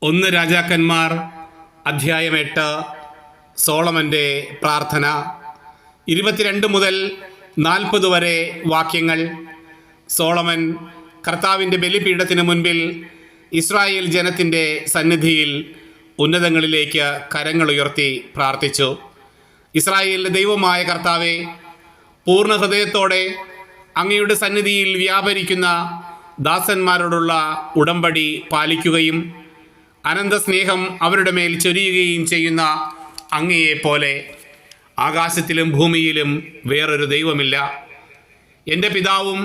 ഒന്ന് രാജാക്കന്മാർ അധ്യായം 8 സോളമൻ്റെ പ്രാർത്ഥന 22 മുതൽ 40 വരെ വാക്യങ്ങൾ. സോളമൻ കർത്താവിൻ്റെ ബലിപീഠത്തിന് മുൻപിൽ ഇസ്രായേൽ ജനത്തിൻ്റെ സന്നിധിയിൽ ഉന്നതങ്ങളിലേക്ക് കരങ്ങളുയർത്തി പ്രാർത്ഥിച്ചു. ഇസ്രായേലിൻ്റെ ദൈവമായ കർത്താവെ, പൂർണ്ണ ഹൃദയത്തോടെ അങ്ങയുടെ സന്നിധിയിൽ വ്യാപരിക്കുന്ന ദാസന്മാരോടുള്ള ഉടമ്പടി പാലിക്കുകയും അനന്തസ്നേഹം അവരുടെ മേൽ ചൊരിയുകയും ചെയ്യുന്ന അങ്ങയെപ്പോലെ ആകാശത്തിലും ഭൂമിയിലും വേറൊരു ദൈവമില്ല. എൻ്റെ പിതാവും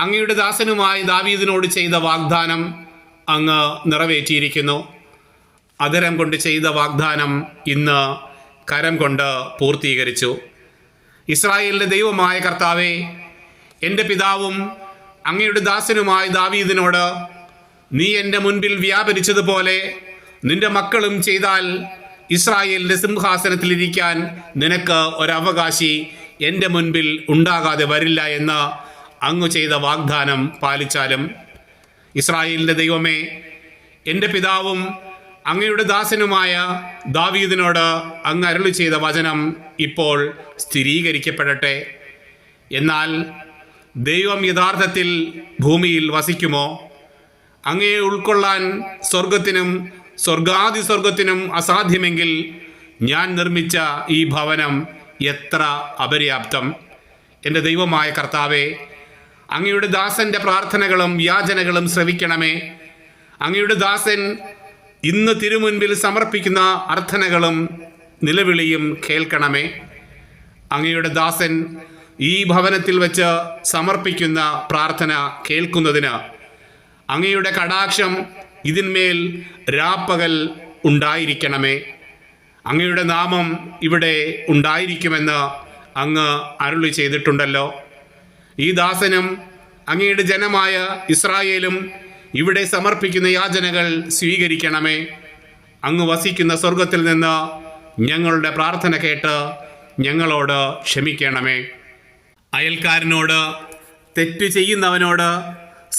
അങ്ങയുടെ ദാസനുമായ ദാവീദിനോട് ചെയ്ത വാഗ്ദാനം അങ്ങ് നിറവേറ്റിയിരിക്കുന്നു. അധരം കൊണ്ട് ചെയ്ത വാഗ്ദാനം ഇന്ന് കരം കൊണ്ട് പൂർത്തീകരിച്ചു. ഇസ്രായേലിൻ്റെ ദൈവമായ കർത്താവെ, എൻ്റെ പിതാവും അങ്ങയുടെ ദാസനുമായ ദാവീദിനോട് നീ എൻ്റെ മുൻപിൽ വ്യാപരിച്ചതുപോലെ നിന്റെ മക്കളും ചെയ്താൽ ഇസ്രായേലിൻ്റെ സിംഹാസനത്തിലിരിക്കാൻ നിനക്ക് ഒരവകാശി എൻ്റെ മുൻപിൽ ഉണ്ടാകാതെ വരില്ല എന്ന് അങ്ങ് ചെയ്ത വാഗ്ദാനം പാലിച്ചാലും. ഇസ്രായേലിൻ്റെ ദൈവമേ, എൻ്റെ പിതാവും അങ്ങയുടെ ദാസനുമായ ദാവീദിനോട് അങ്ങ് അരുളി ചെയ്ത വചനം ഇപ്പോൾ സ്ഥിരീകരിക്കപ്പെടട്ടെ. എന്നാൽ ദൈവം യഥാർത്ഥത്തിൽ ഭൂമിയിൽ വസിക്കുമോ? അങ്ങയെ ഉൾക്കൊള്ളാൻ സ്വർഗത്തിനും സ്വർഗാതിസ്വർഗത്തിനും അസാധ്യമെങ്കിൽ ഞാൻ നിർമ്മിച്ച ഈ ഭവനം എത്ര അപര്യാപ്തം. എൻ്റെ ദൈവമായ കർത്താവെ, അങ്ങയുടെ ദാസൻ്റെ പ്രാർത്ഥനകളും യാചനകളും ശ്രവിക്കണമേ. അങ്ങയുടെ ദാസൻ ഇന്ന് തിരുമുൻപിൽ സമർപ്പിക്കുന്ന അർത്ഥനകളും നിലവിളിയും കേൾക്കണമേ. അങ്ങയുടെ ദാസൻ ഈ ഭവനത്തിൽ വെച്ച് സമർപ്പിക്കുന്ന പ്രാർത്ഥന കേൾക്കുന്നതിന് അങ്ങയുടെ കടാക്ഷം ഇതിന്മേൽ രാപ്പകൽ ഉണ്ടായിരിക്കണമേ. അങ്ങയുടെ നാമം ഇവിടെ ഉണ്ടായിരിക്കുമെന്ന് അങ്ങ് അരുളി ചെയ്തിട്ടുണ്ടല്ലോ. ഈ ദാസനും അങ്ങയുടെ ജനമായ ഇസ്രായേലും ഇവിടെ സമർപ്പിക്കുന്ന യാചനകൾ സ്വീകരിക്കണമേ. അങ്ങ് വസിക്കുന്ന സ്വർഗത്തിൽ നിന്ന് ഞങ്ങളുടെ പ്രാർത്ഥന കേട്ട് ഞങ്ങളോട് ക്ഷമിക്കണമേ. അയൽക്കാരനോട്, തെറ്റു ചെയ്യുന്നവനോട്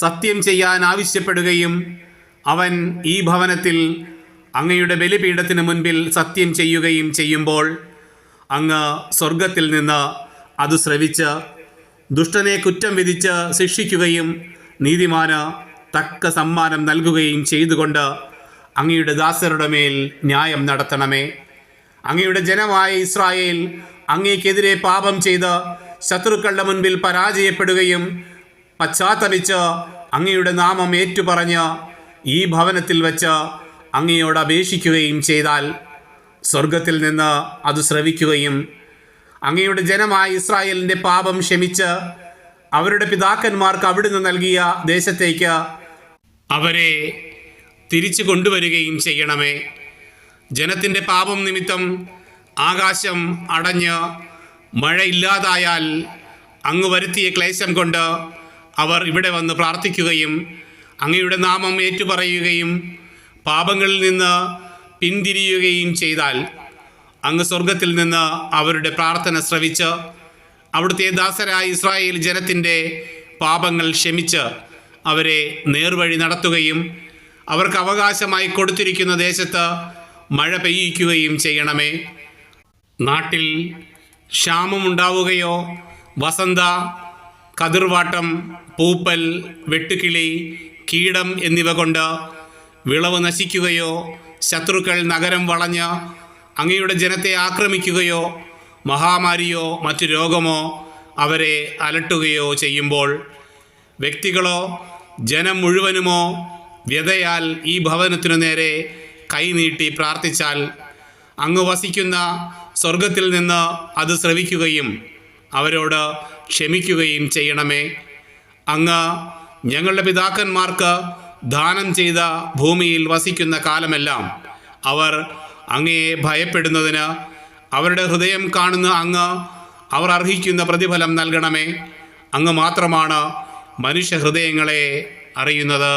സത്യം ചെയ്യാൻ ആവശ്യപ്പെടുകയും അവൻ ഈ ഭവനത്തിൽ അങ്ങയുടെ ബലിപീഠത്തിന് മുൻപിൽ സത്യം ചെയ്യുകയും ചെയ്യുമ്പോൾ അങ്ങ് സ്വർഗത്തിൽ നിന്ന് അത് ശ്രവിച്ച് ദുഷ്ടനെ കുറ്റം വിധിച്ച് ശിക്ഷിക്കുകയും നീതിമാന് തക്ക സമ്മാനം നൽകുകയും ചെയ്തുകൊണ്ട് അങ്ങയുടെ ദാസരുടെ മേൽ ന്യായം നടത്തണമേ. അങ്ങയുടെ ജനമായ ഇസ്രായേൽ അങ്ങേക്കെതിരെ പാപം ചെയ്ത് ശത്രുക്കളുടെ മുൻപിൽ പരാജയപ്പെടുകയും പശ്ചാത്തപിച്ച് അങ്ങയുടെ നാമം ഏറ്റുപറഞ്ഞ് ഈ ഭവനത്തിൽ വെച്ച് അങ്ങയോട് അപേക്ഷിക്കുകയും ചെയ്താൽ സ്വർഗത്തിൽ നിന്ന് അത് ശ്രവിക്കുകയും അങ്ങയുടെ ജനമായ ഇസ്രായേലിൻ്റെ പാപം ക്ഷമിച്ച് അവരുടെ പിതാക്കന്മാർക്ക് അവിടുന്ന് നൽകിയ ദേശത്തേക്ക് അവരെ തിരിച്ചു കൊണ്ടുവരികയും ചെയ്യണമേ. ജനത്തിൻ്റെ പാപം നിമിത്തം ആകാശം അടഞ്ഞ് മഴയില്ലാതായാൽ അങ്ങ് വരുത്തിയ ക്ലേശം കൊണ്ട് അവർ ഇവിടെ വന്ന് പ്രാർത്ഥിക്കുകയും അങ്ങയുടെ നാമം ഏറ്റുപറയുകയും പാപങ്ങളിൽ നിന്ന് പിന്തിരിയുകയും ചെയ്താൽ അങ്ങ് സ്വർഗത്തിൽ നിന്ന് അവരുടെ പ്രാർത്ഥന ശ്രവിച്ച് അവിടുത്തെ ദാസരായ ഇസ്രായേൽ ജനത്തിൻ്റെ പാപങ്ങൾ ക്ഷമിച്ച് അവരെ നേർവഴി നടത്തുകയും അവർക്ക് അവകാശമായി കൊടുത്തിരിക്കുന്ന ദേശത്ത് മഴ പെയ്യിക്കുകയും ചെയ്യണമേ. നാട്ടിൽ ക്ഷാമമുണ്ടാവുകയോ വസന്ത, കതിർവാട്ടം, പൂപ്പൽ, വെട്ടുകിളി, കീടം എന്നിവ കൊണ്ട് വിളവ് നശിക്കുകയോ ശത്രുക്കൾ നഗരം വളഞ്ഞ് അങ്ങയുടെ ജനത്തെ ആക്രമിക്കുകയോ മഹാമാരിയോ മറ്റു രോഗമോ അവരെ അലട്ടുകയോ ചെയ്യുമ്പോൾ വ്യക്തികളോ ജനം മുഴുവനുമോ വ്യതയാൽ ഈ ഭവനത്തിനു നേരെ കൈനീട്ടി പ്രാർത്ഥിച്ചാൽ അങ്ങ് വസിക്കുന്ന സ്വർഗത്തിൽ നിന്ന് അത് ശ്രവിക്കുകയും അവരോട് ക്ഷമിക്കുകയും ചെയ്യണമേ. അങ്ങ് ഞങ്ങളുടെ പിതാക്കന്മാർക്ക് ദാനം ചെയ്ത ഭൂമിയിൽ വസിക്കുന്ന കാലമെല്ലാം അവർ അങ്ങയെ ഭയപ്പെടുന്നതിന് അവരുടെ ഹൃദയം കാണുന്ന അങ്ങ് അവർ അർഹിക്കുന്ന പ്രതിഫലം നൽകണമേ. അങ്ങ് മാത്രമാണ് മനുഷ്യ ഹൃദയങ്ങളെ അറിയുന്നത്.